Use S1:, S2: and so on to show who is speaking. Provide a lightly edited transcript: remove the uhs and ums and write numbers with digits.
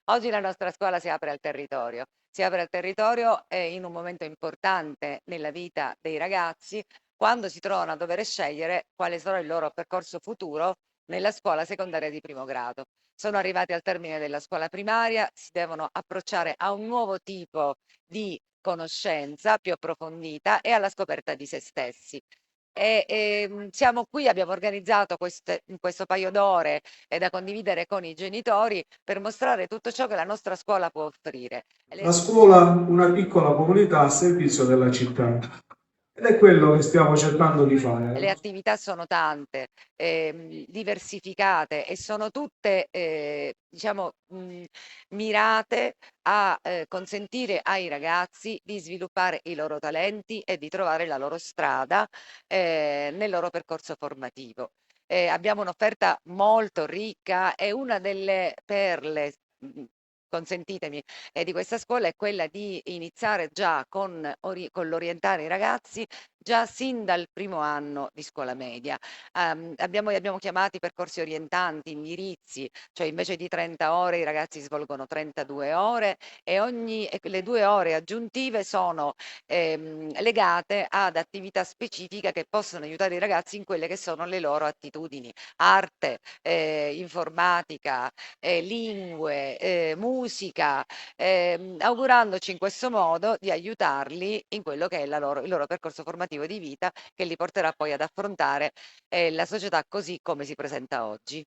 S1: Oggi la nostra scuola si apre al territorio in un momento importante nella vita dei ragazzi, quando si trovano a dover scegliere quale sarà il loro percorso futuro nella scuola secondaria di primo grado. Sono arrivati al termine della scuola primaria, si devono approcciare a un nuovo tipo di conoscenza più approfondita e alla scoperta di se stessi. Siamo qui, abbiamo organizzato questo paio d'ore da condividere con i genitori per mostrare tutto ciò che la nostra scuola può offrire.
S2: La scuola, una piccola comunità a servizio della città. Ed è quello che stiamo cercando di
S1: Le
S2: fare.
S1: attività sono tante, diversificate e sono tutte, diciamo, mirate a, consentire ai ragazzi di sviluppare i loro talenti e di trovare la loro strada, nel loro percorso formativo. Abbiamo un'offerta molto ricca e una delle perle, consentitemi, di questa scuola è quella di iniziare già con l'orientare i ragazzi già sin dal primo anno di scuola media. Li abbiamo chiamati percorsi orientanti, indirizzi, cioè invece di 30 ore i ragazzi svolgono 32 ore e le 2 ore aggiuntive sono legate ad attività specifiche che possono aiutare i ragazzi in quelle che sono le loro attitudini: arte, informatica, lingue, musica, augurandoci in questo modo di aiutarli in quello che è il loro percorso formativo di vita, che li porterà poi ad affrontare la società così come si presenta oggi.